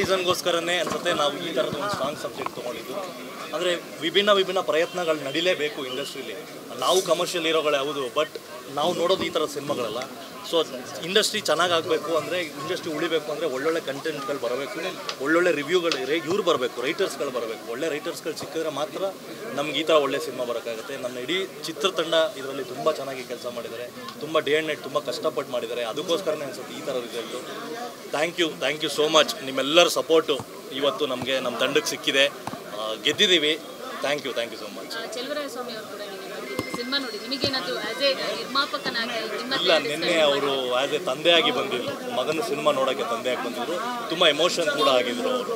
ರೀಸನ್ಗೋಸ್ಕರನೇ ಅನ್ಸುತ್ತೆ ನಾವು ಈ ಥರದ ಒಂದು ಸ್ಟ್ರಾಂಗ್ ಸಬ್ಜೆಕ್ಟ್ ತೊಗೊಂಡಿದ್ದು. ಅಂದರೆ ವಿಭಿನ್ನ ಪ್ರಯತ್ನಗಳು ನಡಿಲೇಬೇಕು ಇಂಡಸ್ಟ್ರೀಲಿ. ನಾವು ಕಮರ್ಷಿಯಲ್ ಹೀರೋಗಳು ಯಾವುದು, ಬಟ್ ನಾವು ನೋಡೋದು ಈ ಥರದ ಸಿನಿಮಾಗಳಲ್ಲ. ಸೊ ಇಂಡಸ್ಟ್ರಿ ಚೆನ್ನಾಗಾಗಬೇಕು ಅಂದರೆ, ಇಂಡಸ್ಟ್ರಿ ಉಳಿಬೇಕು ಅಂದರೆ ಒಳ್ಳೊಳ್ಳೆ ಕಂಟೆಂಟ್ಗಳು ಬರಬೇಕು, ಒಳ್ಳೊಳ್ಳೆ ರಿವ್ಯೂಗಳು ಇವ್ರು ಬರಬೇಕು, ರೈಟರ್ಸ್ಗಳು ಬರಬೇಕು. ಒಳ್ಳೆ ರೈಟರ್ಸ್ಗಳು ಸಿಕ್ಕಿದ್ರೆ ಮಾತ್ರ ನಮ್ಗೆ ಈ ಥರ ಒಳ್ಳೆ ಸಿನಿಮಾ ಬರೋಕ್ಕಾಗುತ್ತೆ. ನಮ್ಮ ಇಡೀ ಚಿತ್ರತಂಡ ಇದರಲ್ಲಿ ತುಂಬ ಚೆನ್ನಾಗಿ ಕೆಲಸ ಮಾಡಿದ್ದಾರೆ, ತುಂಬ ಡೇ ಆ್ಯಂಡ್ ನೈಟ್ ತುಂಬ ಕಷ್ಟಪಟ್ಟು ಮಾಡಿದ್ದಾರೆ. ಅದಕ್ಕೋಸ್ಕರನೇ ಅನ್ಸುತ್ತೆ ಈ ಥರ result. Thank you so much. ನಿಮ್ಮೆಲ್ಲರ ಸಪೋರ್ಟು ಇವತ್ತು ನಮಗೆ ನಮ್ಮ ತಂಡಕ್ಕೆ ಸಿಕ್ಕಿದೆ, ಗೆದ್ದಿದ್ದೀವಿ. Thank you so much. ಇಲ್ಲ, ನಿನ್ನೆ ಅವರು ಆ್ಯಸ್ ಎ ತಂದೆಯಾಗಿ ಬಂದಿದ್ರು, ಮಗನ ಸಿನಿಮಾ ನೋಡೋಕ್ಕೆ ತಂದೆಯಾಗಿ ಬಂದಿದ್ರು. ತುಂಬ ಎಮೋಷನ್ ಕೂಡ ಆಗಿದ್ರು ಅವರು.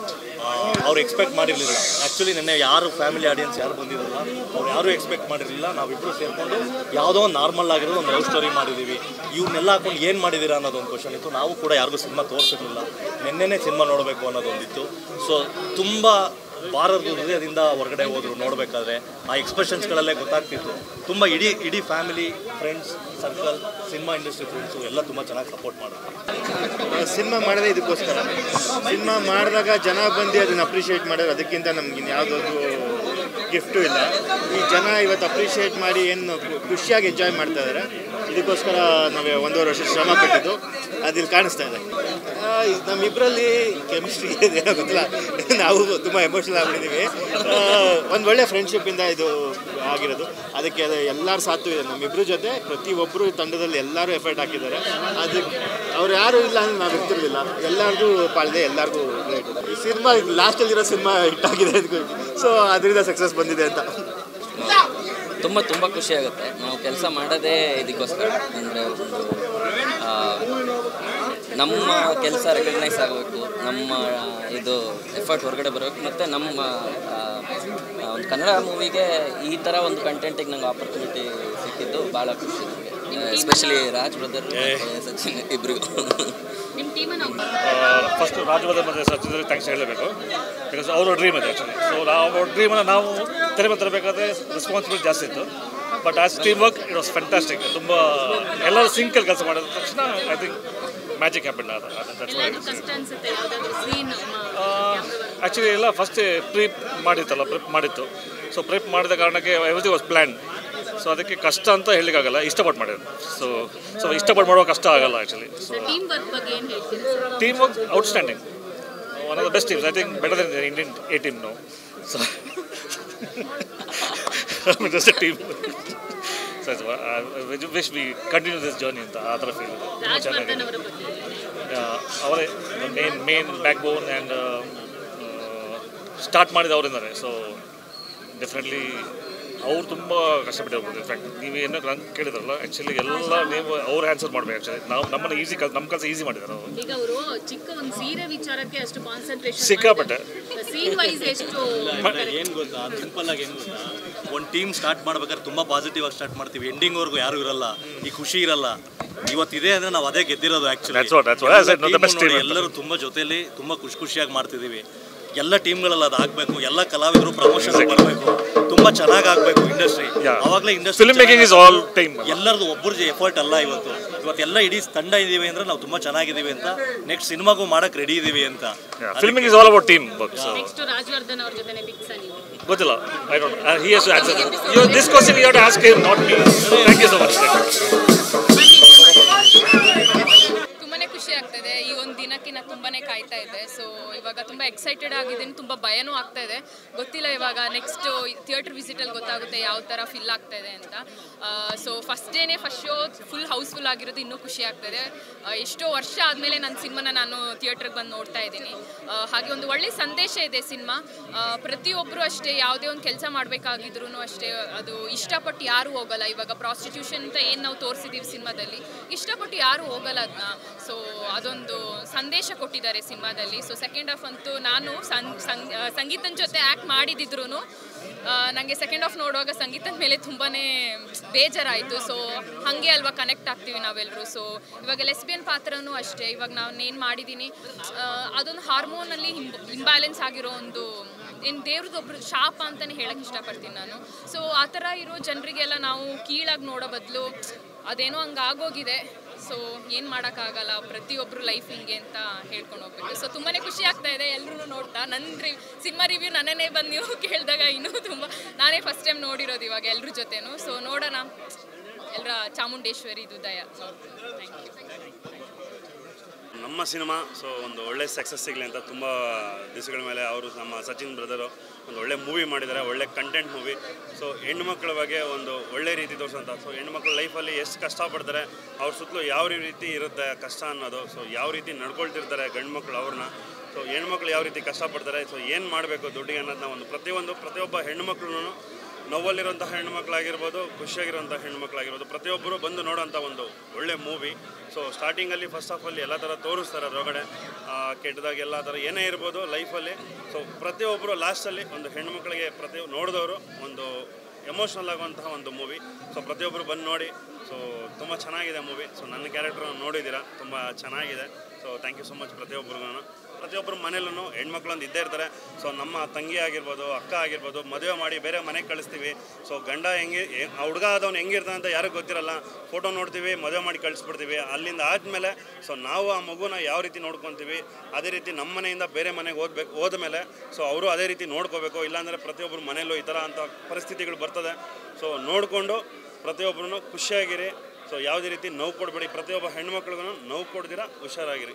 ಅವ್ರು ಎಕ್ಸ್ಪೆಕ್ಟ್ ಮಾಡಿರಲಿಲ್ಲ. ಆ್ಯಕ್ಚುಲಿ ನಿನ್ನೆ ಯಾರು ಫ್ಯಾಮಿಲಿ ಆಡಿಯನ್ಸ್ ಯಾರು ಬಂದಿದ್ರಲ್ಲ, ಅವ್ರು ಯಾರೂ ಎಕ್ಸ್ಪೆಕ್ಟ್ ಮಾಡಿರಲಿಲ್ಲ. ನಾವಿಬ್ಬರು ಸೇರಿಕೊಂಡು ಯಾವುದೋ ಒಂದು ನಾರ್ಮಲ್ ಆಗಿರೋದು ಒಂದು ಲವ್ ಸ್ಟೋರಿ ಮಾಡಿದ್ದೀವಿ. ಇವ್ರನ್ನೆಲ್ಲ ಹಾಕೊಂಡು ಏನು ಮಾಡಿದ್ದೀರಾ ಅನ್ನೋದೊಂದು ಕ್ವಶನ್ ಇತ್ತು. ನಾವು ಕೂಡ ಯಾರಿಗೂ ಸಿನಿಮಾ ತೋರಿಸಿರಲಿಲ್ಲ, ನಿನ್ನೆನೇ ಸಿನಿಮಾ ನೋಡಬೇಕು ಅನ್ನೋದೊಂದಿತ್ತು. ಸೊ ತುಂಬ ಭಾರತದ ಹೃದಯದಿಂದ ಹೊರಗಡೆ ಹೋದ್ರು ನೋಡಬೇಕಾದ್ರೆ. ಆ ಎಕ್ಸ್ಪ್ರೆಷನ್ಸ್ಗಳಲ್ಲೇ ಗೊತ್ತಾಗ್ತಿತ್ತು. ತುಂಬ ಇಡೀ family, friends circle, cinema industry friends ಎಲ್ಲ ತುಂಬ ಚೆನ್ನಾಗಿ ಸಪೋರ್ಟ್ ಮಾಡಿದ್ರು. ಸಿನಿಮಾ ಮಾಡೋದೇ ಇದಕ್ಕೋಸ್ಕರ. ಸಿನಿಮಾ ಮಾಡಿದಾಗ ಜನ ಬಂದು ಅದನ್ನು ಅಪ್ರಿಷಿಯೇಟ್ ಮಾಡೋದು, ಅದಕ್ಕಿಂತ ನಮ್ಗಿನ್ನು ಯಾವುದಾದ್ರು ಗಿಫ್ಟು ಇಲ್ಲ. ಈ ಜನ ಇವತ್ತು ಅಪ್ರಿಷಿಯೇಟ್ ಮಾಡಿ ಏನು ಖುಷಿಯಾಗಿ ಎಂಜಾಯ್ ಮಾಡ್ತಾ ಇದ್ದಾರೆ. ಇದಕ್ಕೋಸ್ಕರ ನಾವು 1.5 ವರ್ಷ ಶ್ರಮ ಪಟ್ಟಿದ್ದು ಅದಿಲ್ಲಿ ಕಾಣಿಸ್ತಾ ಇದೆ. ನಮ್ಮಿಬ್ಬರಲ್ಲಿ ಕೆಮಿಸ್ಟ್ರಿ ಏನೋ ಗೊತ್ತಿಲ್ಲ, ನಾವು ತುಂಬ ಎಮೋಷನಲ್ ಆಗಿಬಿಟ್ಟಿದ್ದೀವಿ. ಒಂದು ಒಳ್ಳೆ ಫ್ರೆಂಡ್ಶಿಪ್ಪಿಂದ ಇದು ಆಗಿರೋದು. ಅದಕ್ಕೆ ಎಲ್ಲರ ಸಾಥು ಇದೆ ನಮ್ಮಿಬ್ಬರ ಜೊತೆ. ಪ್ರತಿಯೊಬ್ಬರು ತಂಡದಲ್ಲಿ ಎಲ್ಲರೂ ಎಫರ್ಟ್ ಹಾಕಿದ್ದಾರೆ. ಅದಕ್ಕೆ ಅವ್ರು ಯಾರೂ ಇಲ್ಲ ಅಂದರೆ ನಾವು ಇರ್ತಿರ್ಲಿಲ್ಲ. ಎಲ್ಲರಿಗೂ ಪಾಲಿದೆ, ಎಲ್ಲರಿಗೂ ಗ್ರೇಟ್. ಈ ಸಿನಿಮಾ ಲಾಸ್ಟಲ್ಲಿರೋ ಸಿನಿಮಾ ಹಿಟ್ಟಾಗಿದೆ ಅದಕ್ಕೆ, ಸೊ ಅದರಿಂದ ಸಕ್ಸಸ್ ಬಂದಿದೆ ಅಂತ ತುಂಬ ಖುಷಿಯಾಗುತ್ತೆ. ನಾವು ಕೆಲಸ ಮಾಡೋದೇ ಇದಕ್ಕೋಸ್ಕರ. ಅಂದರೆ ನಮ್ಮ ಕೆಲಸ ರೆಕಗ್ನೈಸ್ ಆಗಬೇಕು, ನಮ್ಮ ಇದು ಎಫರ್ಟ್ ಹೊರಗಡೆ ಬರಬೇಕು. ಮತ್ತು ನಮ್ಮ ಒಂದು ಕನ್ನಡ ಮೂವಿಗೆ ಈ ಥರ ಒಂದು ಕಂಟೆಂಟಿಗೆ ನಂಗೆ ಆಪರ್ಚುನಿಟಿ ಸಿಕ್ಕಿದ್ದು ಭಾಳ ಖುಷಿ ನನಗೆ. ಎಸ್ಪೆಷಲಿ ರಾಜ್ ಬ್ರದರ್ ಸಚಿನ್ ಇಬ್ಬರಿಗೂ. ಫಸ್ಟು ರಾಜ್ ಬ್ರದರ್ ಮತ್ತು ಸಚಿನ್ ಥ್ಯಾಂಕ್ಸ್ ಹೇಳಬೇಕು. ಬಿಕಾಸ್ ಅವರ ಡ್ರೀಮ್ ಇದೆ ಆ್ಯಕ್ಚುಲಿ. ಸೊ ಅವ್ರ ಡ್ರೀಮನ್ನು ನಾವು ತೆರೆ ತರಬೇಕಾದ್ರೆ ರೆಸ್ಪಾನ್ಸಿಬಿಲಿಟಿ ಜಾಸ್ತಿ ಇತ್ತು. But as team work it was fantastic. ತುಂಬ ಎಲ್ಲರೂ ಸಿಂಕಲ್ಲಿ ಕೆಲಸ ಮಾಡಿದ ತಕ್ಷಣ I think magic happen. Actually ಎಲ್ಲ ಫಸ್ಟ್ ಪ್ರಿಪ್ ಮಾಡಿತ್ತು. ಸೊ ಪ್ರಿಪ್ ಮಾಡಿದ ಕಾರಣಕ್ಕೆ ಎವ್ರಿಥಿಂಗ್ ವಾಸ್ ಪ್ಲ್ಯಾನ್. ಸೊ ಅದಕ್ಕೆ ಕಷ್ಟ ಅಂತ ಹೇಳಲಿಕ್ಕಾಗಲ್ಲ, ಇಷ್ಟಪಟ್ಟು ಮಾಡಿದ್ರು. ಸೊ ಇಷ್ಟಪಟ್ಟು ಮಾಡುವ ಕಷ್ಟ ಆಗಲ್ಲ actually. So team work outstanding. One of the best teams. I think better than Indian A team now. So just a team. So I wish we continue this journey ಅಂತ ಆ ಥರ ಫೀಲ್ ಇದೆ. ಅವರೇ main back bone and start ಮಾಡಿದ ಅವರಿಂದಾನೆ. So definitely ಅವ್ರು ತುಂಬ ಕಷ್ಟಪಟ್ಟಿರ್ಬೋದು. In fact ನೀವು ಏನೋ ನಂಗೆ ಕೇಳಿದ್ರಲ್ಲ, ಆ್ಯಕ್ಚುಲಿ ಎಲ್ಲ ನೀವು ಅವ್ರು ಆನ್ಸರ್ ಮಾಡಬೇಕು. ಆ್ಯಕ್ಚುಲಿ ನಮ್ಮನ್ನು ನಮ್ಮ ಕೆಲಸ ಈಸಿ ಮಾಡಿದ್ದಾರೆ ಅವರು. ಈಗ ಅವರು ಚಿಕ್ಕ ಒಂದು ಸೀರೆ ವಿಚಾರಕ್ಕೆ ಅಷ್ಟು ಕಾನ್ಸಂಟ್ರೇಷನ್ ಸಿಕ್ಕಾಪಟ್ಟೆ. ಸೀನ್ ವೈಸ್ ಎಷ್ಟು ಏನು ಗೊತ್ತಾ, ಸಿಂಪಲ್ ಆಗಿ ಏನು ಗೊತ್ತಾ, ಒಂದು ಟೀಮ್ ಸ್ಟಾರ್ಟ್ ಮಾಡ್ಬೇಕಾದ್ರೆ ತುಂಬ ಪಾಸಿಟಿವ್ ಆಗಿ ಸ್ಟಾರ್ಟ್ ಮಾಡ್ತೀವಿ. ಎಂಡಿಂಗ್ವರೆಗೂ ಯಾರು ಇರಲ್ಲ, ಈ ಖುಷಿ ಇರಲ್ಲ. ಇವತ್ತಿದೆ ಅಂದರೆ ನಾವು ಅದೇ ಗೆದ್ದಿರೋದು ಆ್ಯಕ್ಚುಲಿ. ಎಲ್ಲರೂ ತುಂಬ ಜೊತೆಯಲ್ಲಿ ತುಂಬ ಖುಷಿಯಾಗಿ ಮಾಡ್ತಿದ್ದೀವಿ. ಎಲ್ಲ ಟೀಮ್ಗಳಲ್ಲಿ ಅದು ಆಗಬೇಕು. ಎಲ್ಲ ಕಲಾವಿದರು ಪ್ರಮೋಷನ್ ಬರಬೇಕು, ತುಂಬ ಚೆನ್ನಾಗಿ ಆಗಬೇಕು ಇಂಡಸ್ಟ್ರಿ. ಅವಾಗಲೇ ಇಂಡಸ್ಟ್ರಿ ಎಲ್ಲರದು ಒಬ್ಬರು ಎಫರ್ಟ್ ಅಲ್ಲ. ಇವತ್ತೆಲ್ಲ ಇಡೀ ತಂಡ ಇದ್ದೀವಿ ಅಂದರೆ ನಾವು ತುಂಬ ಚೆನ್ನಾಗಿದ್ದೀವಿ ಅಂತ, ನೆಕ್ಸ್ಟ್ ಸಿನಿಮಾಗೂ ಮಾಡಕ್ಕೆ ರೆಡಿ ಇದ್ದೀವಿ ಅಂತ. Filming is all about team work. Next Rajavardhan ಅವ್ರ ಜೊತೆ ಫಿಕ್ಸ್ ನೀವು ಗೊತ್ತಿಲ್ಲ. I don't he has to answer this question. You have to ask him, not me. Thank you so much. ತುಂಬಾನೇ ಖುಷಿ ಆಗ್ತಾಯಿದೆ. ಈ ಒಂದು ದಿನಕ್ಕೆ ನಾನು ತುಂಬಾನೇ ಕಾಯ್ತಾ ಇದ್ದೆ. ಸೊ ಇವಾಗ ತುಂಬ ಎಕ್ಸೈಟೆಡ್ ಆಗಿದ್ದೀನಿ, ತುಂಬ ಭಯನೂ ಆಗ್ತಾ ಇದೆ. ಗೊತ್ತಿಲ್ಲ ಇವಾಗ ನೆಕ್ಸ್ಟ್ ಥಿಯೇಟರ್ ವಿಸಿಟಲ್ಲಿ ಗೊತ್ತಾಗುತ್ತೆ ಯಾವ ಥರ ಫೀಲ್ ಆಗ್ತಾ ಇದೆ ಅಂತ. So first show full housefull ಆಗಿರೋದು ಇನ್ನೂ ಖುಷಿ ಆಗ್ತಾಯಿದೆ. ಎಷ್ಟೋ ವರ್ಷ ಆದಮೇಲೆ ನನ್ನ ಸಿನಿಮಾನ ನಾನು ಥಿಯೇಟ್ರಿಗೆ ಬಂದು ನೋಡ್ತಾ ಇದ್ದೀನಿ. ಹಾಗೆ ಒಂದು ಒಳ್ಳೆ ಸಂದೇಶ ಇದೆ ಸಿನಿಮಾ. ಪ್ರತಿಯೊಬ್ಬರು ಅಷ್ಟೇ, ಯಾವುದೇ ಒಂದು ಕೆಲಸ ಮಾಡಬೇಕಾಗಿದ್ರು ಅಷ್ಟೇ, ಅದು ಇಷ್ಟಪಟ್ಟು ಯಾರೂ ಹೋಗಲ್ಲ. ಇವಾಗ ಪ್ರಾಸ್ಟಿಟ್ಯೂಷನ್ ಅಂತ ಏನು ನಾವು ತೋರಿಸಿದ್ದೀವಿ ಸಿನಿಮಾದಲ್ಲಿ, ಇಷ್ಟಪಟ್ಟು ಯಾರೂ ಹೋಗಲ್ಲ ಅದನ್ನ. ಸೊ ಅದೊಂದು ಸಂದೇಶ ಕೊಟ್ಟಿದ್ದಾರೆ ಸಿನಿಮಾದಲ್ಲಿ. ಸೊ ಸೆಕೆಂಡ್ ಹಾಫ್ ಅಂತೂ ನಾನು ಸಂಗೀತನ ಜೊತೆ ಆ್ಯಕ್ಟ್ ಮಾಡಿದಿದ್ರು ನನಗೆ ಸೆಕೆಂಡ್ ಹಾಫ್ ನೋಡುವಾಗ ಸಂಗೀತದ ಮೇಲೆ ತುಂಬಾ ಬೇಜಾರಾಯಿತು. ಸೊ ಹಾಗೆ ಅಲ್ವಾ ಕನೆಕ್ಟ್ ಆಗ್ತೀವಿ ನಾವೆಲ್ಲರೂ. ಸೊ ಇವಾಗ ಲೆಸ್ಬಿಯನ್ ಪಾತ್ರನೂ ಅಷ್ಟೇ, ಇವಾಗ ನಾನು ಏನು ಮಾಡಿದ್ದೀನಿ ಅದೊಂದು ಹಾರ್ಮೋನಲ್ಲಿ ಇಂಬ್ಯಾಲೆನ್ಸ್ ಆಗಿರೋ ಒಂದು ಏನು ದೇವ್ರದ್ದೊಬ್ರು ಶಾಪ ಅಂತಲೇ ಹೇಳಕ್ಕೆ ಇಷ್ಟಪಡ್ತೀನಿ ನಾನು. ಸೊ ಆ ಥರ ಇರೋ ಜನರಿಗೆಲ್ಲ ನಾವು ಕೀಳಾಗಿ ನೋಡೋ ಬದಲು ಅದೇನೋ ಹಂಗೆ ಆಗೋಗಿದೆ. ಸೊ ಏನು ಮಾಡೋಕ್ಕಾಗಲ್ಲ, ಪ್ರತಿಯೊಬ್ಬರು ಲೈಫ್ ಹಿಂಗೆ ಅಂತ ಹೇಳ್ಕೊಂಡು ಹೋಗ್ಬೇಕು. ಸೊ ತುಂಬಾ ಖುಷಿ ಆಗ್ತಾ ಇದೆ ಎಲ್ಲರೂ ನೋಡ್ತಾ. ನನ್ನ ಸಿನಿಮಾ ರಿವ್ಯೂ ನನ್ನೇ ಬಂದು ನೀವು ಕೇಳಿದಾಗ ಇನ್ನೂ ತುಂಬ, ನಾನೇ ಫಸ್ಟ್ ಟೈಮ್ ನೋಡಿರೋದು ಇವಾಗ ಎಲ್ಲರ ಜೊತೆನೂ. ಸೊ ನೋಡೋಣ, ಎಲ್ಲರ ಚಾಮುಂಡೇಶ್ವರಿದು ದಯ. Thank you. ನಮ್ಮ ಸಿನಿಮಾ ಒಂದು ಒಳ್ಳೆ ಸಕ್ಸಸ್ ಸಿಗಲಿ ಅಂತ ತುಂಬ ದಿವಸಗಳ ಮೇಲೆ ಅವರು ನಮ್ಮ ಸಚಿನ್ ಬ್ರದರು ಒಂದು ಒಳ್ಳೆ ಮೂವಿ ಮಾಡಿದ್ದಾರೆ, ಒಳ್ಳೆ ಕಂಟೆಂಟ್ ಮೂವಿ. ಹೆಣ್ಣುಮಕ್ಕಳ ಬಗ್ಗೆ ಒಂದು ಒಳ್ಳೆ ರೀತಿ ತೋರಿಸೋಂಥ. ಹೆಣ್ಣುಮಕ್ಳ ಲೈಫಲ್ಲಿ ಎಷ್ಟು ಕಷ್ಟಪಡ್ತಾರೆ, ಅವ್ರ ಸುತ್ತಲೂ ಯಾವ ರೀತಿ ಇರುತ್ತೆ ಕಷ್ಟ ಅನ್ನೋದು, ಯಾವ ರೀತಿ ನಡ್ಕೊಳ್ತಿರ್ತಾರೆ ಗಂಡು ಮಕ್ಕಳು ಅವ್ರನ್ನ, ಹೆಣ್ಮಕ್ಳು ಯಾವ ರೀತಿ ಕಷ್ಟಪಡ್ತಾರೆ, ಏನು ಮಾಡಬೇಕು ದುಡ್ಡಿಗೆ ಅನ್ನೋದನ್ನ ಪ್ರತಿಯೊಬ್ಬ ಹೆಣ್ಣುಮಕ್ಳು, ನೋವಲ್ಲಿರೋಂಥ ಹೆಣ್ಮಕ್ಳಾಗಿರ್ಬೋದು, ಖುಷಿಯಾಗಿರೋಂಥ ಹೆಣ್ಮಕ್ಳಾಗಿರ್ಬೋದು, ಪ್ರತಿಯೊಬ್ಬರು ಬಂದು ನೋಡೋಂಥ ಒಂದು ಒಳ್ಳೆ ಮೂವಿ. ಸ್ಟಾರ್ಟಿಂಗಲ್ಲಿ ಫಸ್ಟ್ ಆಫಲ್ಲಿ ಎಲ್ಲ ಥರ ತೋರಿಸ್ತಾರೆ, ಅದರೊಳಗಡೆ ಕೆಟ್ಟದಾಗಿ ಎಲ್ಲ ಥರ ಏನೇ ಇರ್ಬೋದು ಲೈಫಲ್ಲಿ. ಪ್ರತಿಯೊಬ್ಬರು ಲಾಸ್ಟಲ್ಲಿ ಒಂದು ಹೆಣ್ಮಕ್ಳಿಗೆ ನೋಡಿದವರು ಒಂದು ಎಮೋಷ್ನಲ್ ಆಗುವಂತಹ ಒಂದು ಮೂವಿ. ಪ್ರತಿಯೊಬ್ಬರು ಬಂದು ನೋಡಿ. ತುಂಬ ಚೆನ್ನಾಗಿದೆ ಮೂವಿ. ನನ್ನ ಕ್ಯಾರೆಕ್ಟರ್ ನೋಡಿದ್ದೀರಾ, ತುಂಬ ಚೆನ್ನಾಗಿದೆ. ಥ್ಯಾಂಕ್ ಯು ಸೊ ಮಚ್ ಪ್ರತಿಯೊಬ್ಬರ ಮನೇಲೂ ಹೆಣ್ಮಕ್ಳೊಂದು ಇದ್ದೇ ಇರ್ತಾರೆ. ನಮ್ಮ ತಂಗಿ ಆಗಿರ್ಬೋದು, ಅಕ್ಕ ಆಗಿರ್ಬೋದು, ಮದುವೆ ಮಾಡಿ ಬೇರೆ ಮನೆಗೆ ಕಳಿಸ್ತೀವಿ. ಗಂಡ ಆ ಹುಡುಗ ಆದವ್ನು ಹೆಂಗಿರ್ತಾನೆ ಅಂತ ಯಾರಿಗೂ ಗೊತ್ತಿರಲ್ಲ. ಫೋಟೋ ನೋಡ್ತೀವಿ, ಮದುವೆ ಮಾಡಿ ಕಳಿಸ್ಬಿಡ್ತೀವಿ. ಅಲ್ಲಿಂದ ಆದಮೇಲೆ ನಾವು ಆ ಮಗುನ ಯಾವ ರೀತಿ ನೋಡ್ಕೊತೀವಿ, ಅದೇ ರೀತಿ ನಮ್ಮ ಮನೆಯಿಂದ ಬೇರೆ ಮನೆಗೆ ಹೋದ್ಮೇಲೆ ಅವರು ಅದೇ ರೀತಿ ನೋಡ್ಕೋಬೇಕು. ಇಲ್ಲಾಂದರೆ ಪ್ರತಿಯೊಬ್ಬರ ಮನೆಯಲ್ಲೂ ಈ ಥರ ಅಂಥ ಪರಿಸ್ಥಿತಿಗಳು ಬರ್ತದೆ. ನೋಡಿಕೊಂಡು ಪ್ರತಿಯೊಬ್ಬರೂ ಖುಷಿಯಾಗಿರಿ. ಯಾವುದೇ ರೀತಿ ನೋವು ಕೊಡಬೇಡಿ. ಪ್ರತಿಯೊಬ್ಬ ಹೆಣ್ಮಕ್ಳಿಗೂ ನೋವು ಕೊಡ್ದಿರ ಹುಷಾರಾಗಿರಿ.